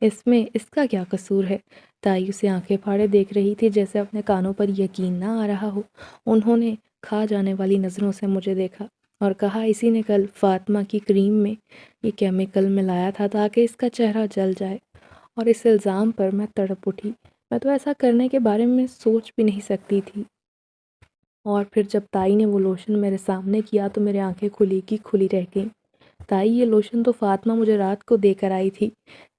اس میں اس کا کیا قصور ہے؟ تائی اسے آنکھیں پھاڑے دیکھ رہی تھی جیسے اپنے کانوں پر یقین نہ آ رہا ہو۔ انہوں نے کھا جانے والی نظروں سے مجھے دیکھا اور کہا، اسی نے کل فاطمہ کی کریم میں یہ کیمیکل ملایا تھا تاکہ اس کا چہرہ جل جائے، اور اس الزام پر میں تڑپ اٹھی۔ میں تو ایسا کرنے کے بارے میں سوچ بھی نہیں سکتی تھی۔ اور پھر جب تائی نے وہ لوشن میرے سامنے کیا تو میرے آنکھیں کھلی کی کھلی رہ گئیں۔ تائی، یہ لوشن تو فاطمہ مجھے رات کو دے کر آئی تھی،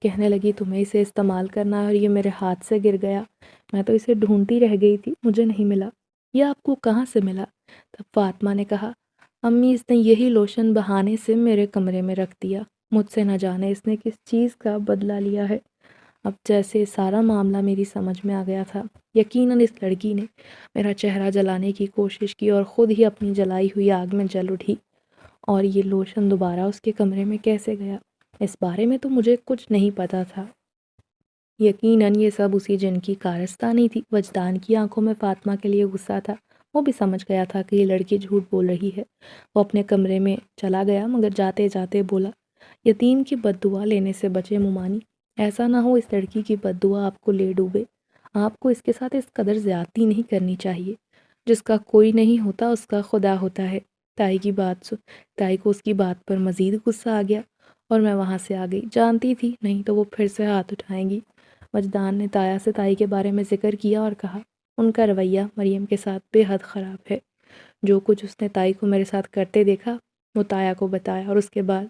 کہنے لگی تمہیں اسے استعمال کرنا ہے، اور یہ میرے ہاتھ سے گر گیا۔ میں تو اسے ڈھونڈتی رہ گئی تھی، مجھے نہیں ملا۔ یہ آپ کو کہاں سے ملا؟ تب فاطمہ نے کہا، امی اس نے یہی لوشن بہانے سے میرے کمرے میں رکھ دیا، مجھ سے نہ جانے اس نے کس چیز کا بدلہ لیا ہے۔ اب جیسے سارا معاملہ میری سمجھ میں آ گیا تھا۔ یقیناً اس لڑکی نے میرا چہرہ جلانے کی کوشش کی اور خود ہی اپنی جلائی ہوئی آگ میں جل اٹھی۔ اور یہ لوشن دوبارہ اس کے کمرے میں کیسے گیا، اس بارے میں تو مجھے کچھ نہیں پتا تھا۔ یقیناً یہ سب اسی جن کی کارستانی تھی۔ وجدان کی آنکھوں میں فاطمہ کے لیے غصہ تھا۔ وہ بھی سمجھ گیا تھا کہ یہ لڑکی جھوٹ بول رہی ہے۔ وہ اپنے کمرے میں چلا گیا، مگر جاتے جاتے بولا، یتیم کی بد دعا لینے سے بچے مومانی، ایسا نہ ہو اس لڑکی کی بد دعا آپ کو لے ڈوبے۔ آپ کو اس کے ساتھ اس قدر زیادتی نہیں کرنی چاہیے۔ جس کا کوئی نہیں ہوتا اس کا خدا ہوتا ہے۔ تائی کو اس کی بات پر مزید غصہ آ گیا اور میں وہاں سے آ گئی۔ جانتی تھی نہیں تو وہ پھر سے ہاتھ اٹھائیں گی۔ وجدان نے تایا سے تائی کے بارے میں ذکر کیا اور کہا ان کا رویہ مریم کے ساتھ بے حد خراب ہے۔ جو کچھ اس نے تائی کو میرے ساتھ کرتے دیکھا وہ تایا کو بتایا، اور اس کے بعد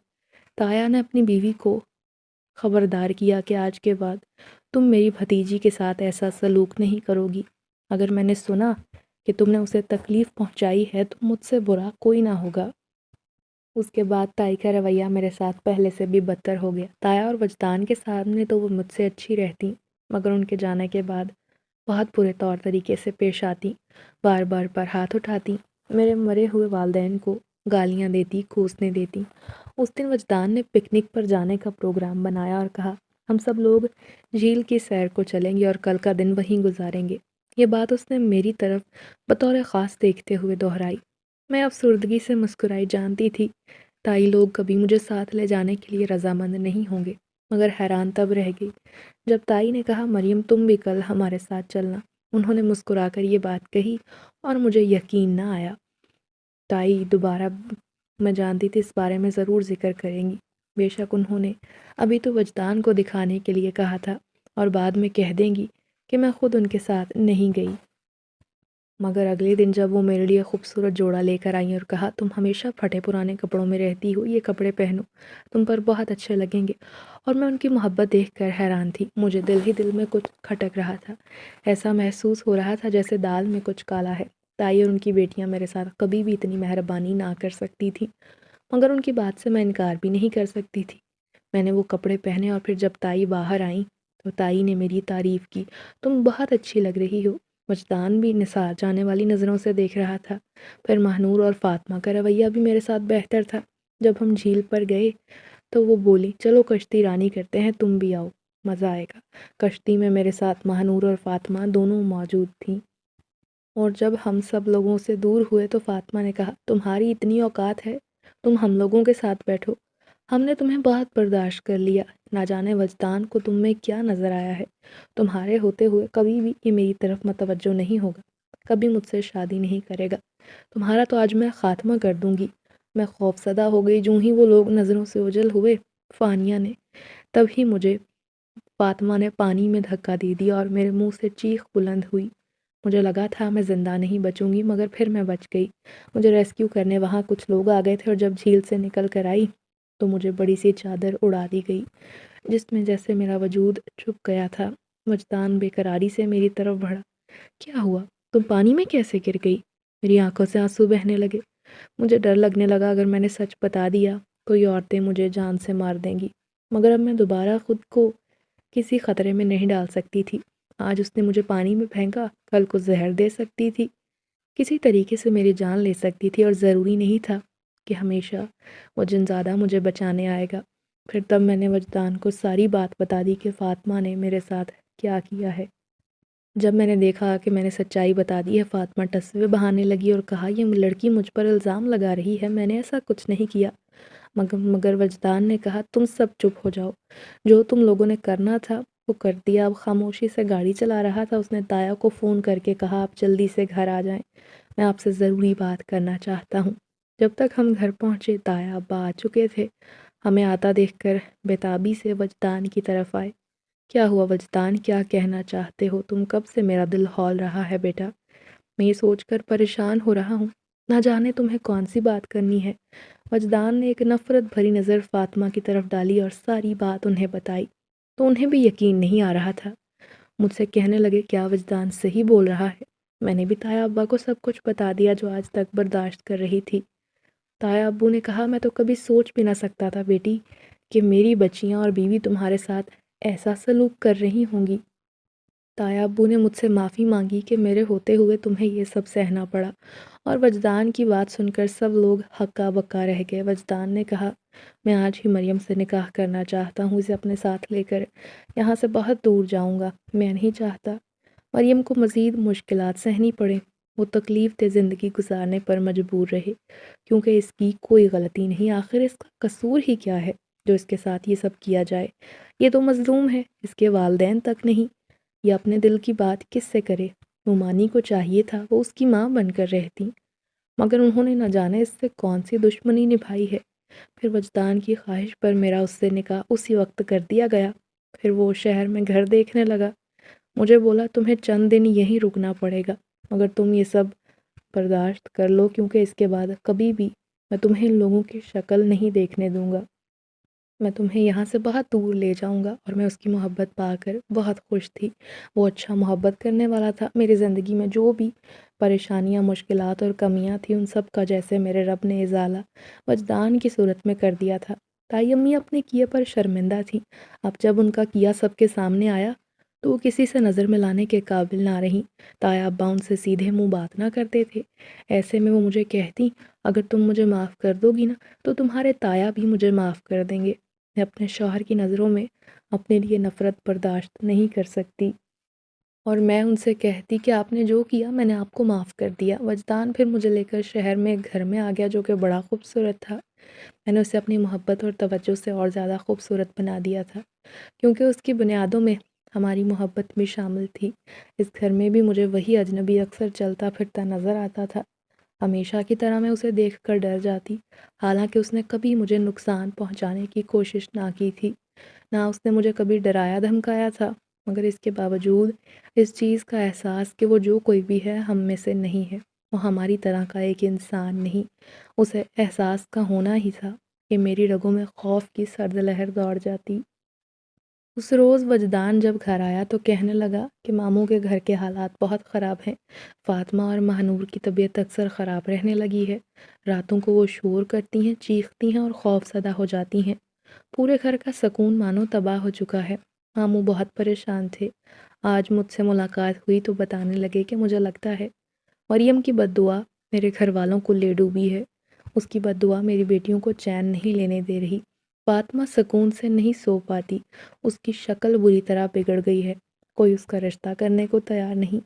تایا نے اپنی بیوی کو خبردار کیا کہ آج کے بعد تم میری بھتیجی کے ساتھ ایسا سلوک نہیں کرو گی۔ اگر میں نے سنا کہ تم نے اسے تکلیف پہنچائی ہے تو مجھ سے برا کوئی نہ ہوگا۔ اس کے بعد تائی کا رویہ میرے ساتھ پہلے سے بھی بدتر ہو گیا۔ تایا اور وجدان کے سامنے تو وہ مجھ سے اچھی رہتی، مگر ان کے جانے کے بعد بہت برے طور طریقے سے پیش آتی، بار بار پر ہاتھ اٹھاتی، میرے مرے ہوئے والدین کو گالیاں دیتی، کوسنے دیتی۔ اس دن وجدان نے پکنک پر جانے کا پروگرام بنایا اور کہا ہم سب لوگ جھیل کی سیر کو چلیں گے اور کل کا دن وہیں گزاریں گے۔ یہ بات اس نے میری طرف بطور خاص دیکھتے ہوئے دہرائی۔ میں افسردگی سے مسکرائی، جانتی تھی تائی لوگ کبھی مجھے ساتھ لے جانے کے لیے رضامند نہیں ہوں گے، مگر حیران تب رہ گئی جب تائی نے کہا مریم تم بھی کل ہمارے ساتھ چلنا۔ انہوں نے مسکرا کر یہ بات کہی اور مجھے یقین نہ آیا۔ تائی دوبارہ میں جانتی تھی اس بارے میں ضرور ذکر کریں گی، بے شک انہوں نے ابھی تو وجدان کو دکھانے کے لیے کہا تھا اور بعد میں کہہ دیں گی کہ میں خود ان کے ساتھ نہیں گئی۔ مگر اگلے دن جب وہ میرے لیے خوبصورت جوڑا لے کر آئیں اور کہا تم ہمیشہ پھٹے پرانے کپڑوں میں رہتی ہو، یہ کپڑے پہنو، تم پر بہت اچھے لگیں گے، اور میں ان کی محبت دیکھ کر حیران تھی۔ مجھے دل ہی دل میں کچھ کھٹک رہا تھا، ایسا محسوس ہو رہا تھا جیسے دال میں کچھ کالا ہے۔ تائی اور ان کی بیٹیاں میرے ساتھ کبھی بھی اتنی مہربانی نہ کر سکتی تھیں، مگر ان کی بات سے میں انکار بھی نہیں کر سکتی تھی۔ میں نے وہ کپڑے پہنے اور پھر جب تائی باہر آئیں تو تائی نے میری تعریف کی، تم بہت اچھی لگ رہی ہو۔ وجدان بھی نثار جانے والی نظروں سے دیکھ رہا تھا۔ پھر ماہنور اور فاطمہ کا رویہ بھی میرے ساتھ بہتر تھا۔ جب ہم جھیل پر گئے تو وہ بولی چلو کشتی رانی کرتے ہیں، تم بھی آؤ، مزہ آئے گا۔ کشتی میں میرے ساتھ ماہنور اور فاطمہ دونوں موجود تھیں، اور جب ہم سب لوگوں سے دور ہوئے تو فاطمہ نے کہا تمہاری اتنی اوقات ہے تم ہم لوگوں کے ساتھ بیٹھو، ہم نے تمہیں بہت برداشت کر لیا، نہ جانے وجدان کو تم میں کیا نظر آیا ہے، تمہارے ہوتے ہوئے کبھی بھی یہ میری طرف متوجہ نہیں ہوگا، کبھی مجھ سے شادی نہیں کرے گا، تمہارا تو آج میں خاتمہ کر دوں گی۔ میں خوف زدہ ہو گئی، جوں ہی وہ لوگ نظروں سے اوجھل ہوئے فانیہ نے تب ہی مجھے فاطمہ نے پانی میں دھکا دے دیا اور میرے منہ سے چیخ بلند ہوئی۔ مجھے لگا تھا میں زندہ نہیں بچوں گی، مگر پھر میں بچ گئی۔ مجھے ریسکیو کرنے وہاں کچھ لوگ آ گئے تھے، اور جب جھیل سے نکل کر آئی تو مجھے بڑی سی چادر اڑا دی گئی جس میں جیسے میرا وجود چھپ گیا تھا۔ وجدان بے قراری سے میری طرف بڑھا، کیا ہوا؟ تم پانی میں کیسے گر گئی؟ میری آنکھوں سے آنسو بہنے لگے۔ مجھے ڈر لگنے لگا اگر میں نے سچ بتا دیا تو یہ عورتیں مجھے جان سے مار دیں گی، مگر اب میں دوبارہ خود کو کسی خطرے میں نہیں ڈال سکتی تھی۔ آج اس نے مجھے پانی میں پھینکا، کل کو زہر دے سکتی تھی، کسی طریقے سے میری جان لے سکتی تھی، اور ضروری نہیں تھا کہ ہمیشہ وہ جنزادہ مجھے بچانے آئے گا۔ پھر تب میں نے وجدان کو ساری بات بتا دی کہ فاطمہ نے میرے ساتھ کیا کیا ہے۔ جب میں نے دیکھا کہ میں نے سچائی بتا دی ہے، فاطمہ ٹسوے بہانے لگی اور کہا یہ لڑکی مجھ پر الزام لگا رہی ہے، میں نے ایسا کچھ نہیں کیا۔ مگر وجدان نے کہا تم سب چپ ہو جاؤ، جو تم لوگوں نے کرنا تھا وہ کر دیا۔ اب خاموشی سے گاڑی چلا رہا تھا، اس نے تایا کو فون کر کے کہا آپ جلدی سے گھر آ جائیں، میں آپ سے ضروری بات کرنا چاہتا ہوں۔ جب تک ہم گھر پہنچے تایا ابا آ چکے تھے۔ ہمیں آتا دیکھ کر بےتابی سے وجدان کی طرف آئے۔ کیا ہوا وجدان، کیا کہنا چاہتے ہو تم؟ کب سے میرا دل ہول رہا ہے بیٹا، میں یہ سوچ کر پریشان ہو رہا ہوں، نہ جانے تمہیں کون سی بات کرنی ہے۔ وجدان نے ایک نفرت بھری نظر فاطمہ کی طرف ڈالی اور ساری بات انہیں بتائی تو انہیں بھی یقین نہیں آ رہا تھا۔ مجھ سے کہنے لگے کیا وجدان صحیح بول رہا ہے؟ میں نے بھی تایا ابا کو سب کچھ بتا دیا جو آج تک برداشت کر رہی تھی۔ تایا ابو نے کہا میں تو کبھی سوچ بھی نہ سکتا تھا بیٹی کہ میری بچیاں اور بیوی تمہارے ساتھ ایسا سلوک کر رہی ہوں گی۔ تایا ابو نے مجھ سے معافی مانگی کہ میرے ہوتے ہوئے تمہیں یہ سب سہنا پڑا، اور وجدان کی بات سن کر سب لوگ ہکا بکا رہ گئے۔ وجدان نے کہا میں آج ہی مریم سے نکاح کرنا چاہتا ہوں، اسے اپنے ساتھ لے کر یہاں سے بہت دور جاؤں گا۔ میں نہیں چاہتا مریم کو مزید مشکلات سہنی پڑیں، وہ تکلیف دہ زندگی گزارنے پر مجبور رہے، کیونکہ اس کی کوئی غلطی نہیں، آخر اس کا قصور ہی کیا ہے جو اس کے ساتھ یہ سب کیا جائے؟ یہ تو مظلوم ہے، اس کے والدین تک نہیں، یہ اپنے دل کی بات کس سے کرے؟ نعمانی کو چاہیے تھا وہ اس کی ماں بن کر رہتی، مگر انہوں نے نہ جانے اس سے کون سی دشمنی نبھائی ہے۔ پھر وجدان کی خواہش پر میرا اس سے نکاح اسی وقت کر دیا گیا۔ پھر وہ شہر میں گھر دیکھنے لگا۔ مجھے بولا تمہیں چند دن یہیں رکنا پڑے گا، مگر تم یہ سب برداشت کر لو، کیونکہ اس کے بعد کبھی بھی میں تمہیں ان لوگوں کی شکل نہیں دیکھنے دوں گا۔ میں تمہیں یہاں سے بہت دور لے جاؤں گا۔ اور میں اس کی محبت پا کر بہت خوش تھی۔ وہ اچھا محبت کرنے والا تھا۔ میری زندگی میں جو بھی پریشانیاں، مشکلات اور کمیاں تھیں، ان سب کا جیسے میرے رب نے ازالہ وجدان کی صورت میں کر دیا تھا۔ تائی امی اپنے کیے پر شرمندہ تھیں۔ اب جب ان کا کیا سب کے سامنے آیا تو وہ کسی سے نظر ملانے کے قابل نہ رہیں۔ تایا ابا ان سے سیدھے منہ بات نہ کرتے تھے۔ ایسے میں وہ مجھے کہتی، اگر تم مجھے معاف کر دو گی نا تو تمہارے تایا بھی مجھے معاف کر دیں گے۔ میں اپنے شوہر کی نظروں میں اپنے لیے نفرت برداشت نہیں کر سکتی، اور میں ان سے کہتی کہ آپ نے جو کیا میں نے آپ کو معاف کر دیا۔ وجدان پھر مجھے لے کر شہر میں ایک گھر میں آ گیا جو کہ بڑا خوبصورت تھا۔ میں نے اسے اپنی محبت اور توجہ سے اور زیادہ خوبصورت بنا دیا تھا، کیونکہ اس کی بنیادوں میں ہماری محبت بھی شامل تھی۔ اس گھر میں بھی مجھے وہی اجنبی اکثر چلتا پھرتا نظر آتا تھا۔ ہمیشہ کی طرح میں اسے دیکھ کر ڈر جاتی، حالانکہ اس نے کبھی مجھے نقصان پہنچانے کی کوشش نہ کی تھی، نہ اس نے مجھے کبھی ڈرایا دھمکایا تھا۔ مگر اس کے باوجود اس چیز کا احساس کہ وہ جو کوئی بھی ہے ہم میں سے نہیں ہے، وہ ہماری طرح کا ایک انسان نہیں، اسے احساس کا ہونا ہی تھا کہ میری رگوں میں خوف کی سرد لہر دوڑ جاتی۔ اس روز وجدان جب گھر آیا تو کہنے لگا کہ ماموں کے گھر کے حالات بہت خراب ہیں۔ فاطمہ اور مہنور کی طبیعت اکثر خراب رہنے لگی ہے۔ راتوں کو وہ شور کرتی ہیں، چیختی ہیں اور خوف زدہ ہو جاتی ہیں۔ پورے گھر کا سکون مانو تباہ ہو چکا ہے۔ ماموں بہت پریشان تھے۔ آج مجھ سے ملاقات ہوئی تو بتانے لگے کہ مجھے لگتا ہے مریم کی بد دعا میرے گھر والوں کو لے ڈوبی ہے۔ اس کی بد دعا میری بیٹیوں کو چین نہیں لینے دے رہی۔ فاطمہ سکون سے نہیں سو پاتی، اس کی شکل بری طرح بگڑ گئی ہے، کوئی اس کا رشتہ کرنے کو تیار نہیں۔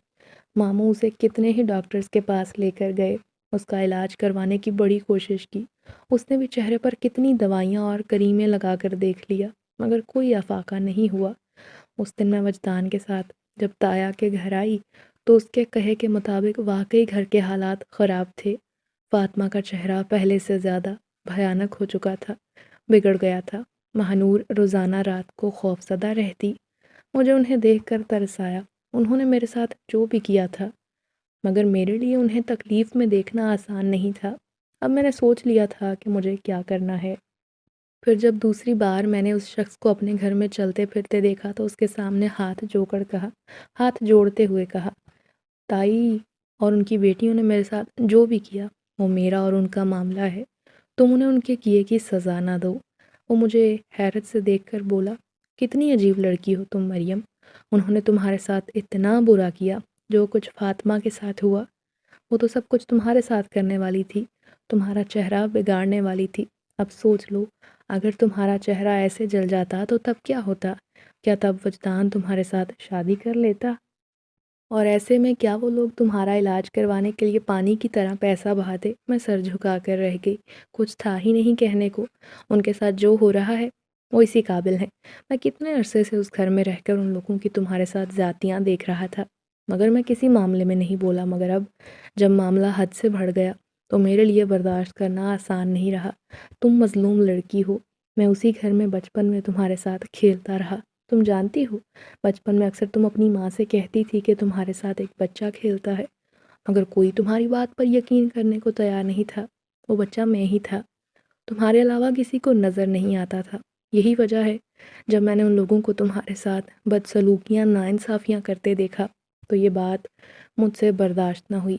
ماموں اسے کتنے ہی ڈاکٹرز کے پاس لے کر گئے، اس کا علاج کروانے کی بڑی کوشش کی، اس نے بھی چہرے پر کتنی دوائیاں اور کریمیں لگا کر دیکھ لیا، مگر کوئی افاقہ نہیں ہوا۔ اس دن میں وجدان کے ساتھ جب تایا کے گھر آئی تو اس کے کہے کے مطابق واقعی گھر کے حالات خراب تھے۔ فاطمہ کا چہرہ پہلے سے زیادہ بھیانک ہو چکا تھا، بگڑ گیا تھا۔ مہنور روزانہ رات کو خوف زدہ رہتی۔ مجھے انہیں دیکھ کر ترس آیا۔ انہوں نے میرے ساتھ جو بھی کیا تھا، مگر میرے لیے انہیں تکلیف میں دیکھنا آسان نہیں تھا۔ اب میں نے سوچ لیا تھا کہ مجھے کیا کرنا ہے۔ پھر جب دوسری بار میں نے اس شخص کو اپنے گھر میں چلتے پھرتے دیکھا تو اس کے سامنے ہاتھ جوڑتے ہوئے کہا، تائی اور ان کی بیٹیوں نے میرے ساتھ جو بھی کیا وہ میرا اور ان کا معاملہ ہے، تم انہیں ان کے کیے کی سزا نہ دو۔ وہ مجھے حیرت سے دیکھ کر بولا، کتنی عجیب لڑکی ہو تم مریم، انہوں نے تمہارے ساتھ اتنا برا کیا، جو کچھ فاطمہ کے ساتھ ہوا وہ تو سب کچھ تمہارے ساتھ کرنے والی تھی، تمہارا چہرہ بگاڑنے والی تھی۔ اب سوچ لو، اگر تمہارا چہرہ ایسے جل جاتا تو تب کیا ہوتا؟ کیا تب وجدان تمہارے ساتھ شادی کر لیتا؟ اور ایسے میں کیا وہ لوگ تمہارا علاج کروانے کے لیے پانی کی طرح پیسہ بہاتے؟ میں سر جھکا کر رہ گئی، کچھ تھا ہی نہیں کہنے کو۔ ان کے ساتھ جو ہو رہا ہے وہ اسی قابل ہیں۔ میں کتنے عرصے سے اس گھر میں رہ کر ان لوگوں کی تمہارے ساتھ زیادتیاں دیکھ رہا تھا، مگر میں کسی معاملے میں نہیں بولا، مگر اب جب معاملہ حد سے بڑھ گیا تو میرے لیے برداشت کرنا آسان نہیں رہا۔ تم مظلوم لڑکی ہو، میں اسی گھر میں بچپن میں تمہارے ساتھ کھیلتا رہا، تم جانتی ہو بچپن میں اکثر تم اپنی ماں سے کہتی تھی کہ تمہارے ساتھ ایک بچہ کھیلتا ہے، مگر کوئی تمہاری بات پر یقین کرنے کو تیار نہیں تھا۔ وہ بچہ میں ہی تھا، تمہارے علاوہ کسی کو نظر نہیں آتا تھا۔ یہی وجہ ہے جب میں نے ان لوگوں کو تمہارے ساتھ بدسلوکیاں، ناانصافیاں کرتے دیکھا تو یہ بات مجھ سے برداشت نہ ہوئی۔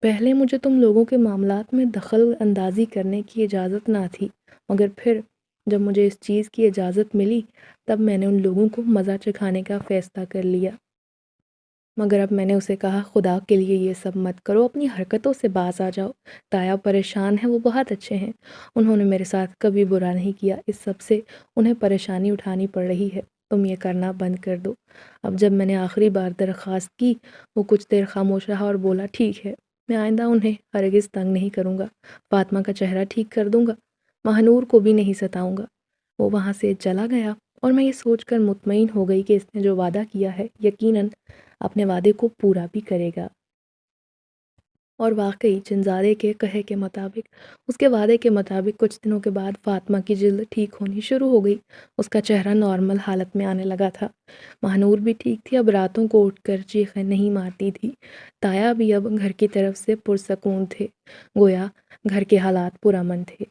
پہلے مجھے تم لوگوں کے معاملات میں دخل اندازی کرنے کی اجازت نہ تھی، مگر پھر جب مجھے اس چیز کی اجازت ملی تب میں نے ان لوگوں کو مزہ چکھانے کا فیصلہ کر لیا۔ مگر اب میں نے اسے کہا، خدا کے لیے یہ سب مت کرو، اپنی حرکتوں سے باز آ جاؤ۔ تایا پریشان ہے، وہ بہت اچھے ہیں، انہوں نے میرے ساتھ کبھی برا نہیں کیا، اس سب سے انہیں پریشانی اٹھانی پڑ رہی ہے، تم یہ کرنا بند کر دو۔ اب جب میں نے آخری بار درخواست کی وہ کچھ دیر خاموش رہا اور بولا، ٹھیک ہے، میں آئندہ انہیں ہرگز تنگ نہیں کروں گا، فاطمہ کا چہرہ ٹھیک کر دوں گا، مہنور کو بھی نہیں ستاؤں گا۔ وہ وہاں سے چلا گیا اور میں یہ سوچ کر مطمئن ہو گئی کہ اس نے جو وعدہ کیا ہے یقیناً اپنے وعدے کو پورا بھی کرے گا۔ اور واقعی چنزادے کے کہے کے مطابق، اس کے وعدے کے مطابق کچھ دنوں کے بعد فاطمہ کی جلد ٹھیک ہونی شروع ہو گئی۔ اس کا چہرہ نارمل حالت میں آنے لگا تھا۔ ماہنور بھی ٹھیک تھی، اب راتوں کو اٹھ کر چیخیں نہیں مارتی تھی۔ تایا بھی اب گھر کی طرف سے پرسکون تھے، گویا گھر کے حالات پرامن تھے۔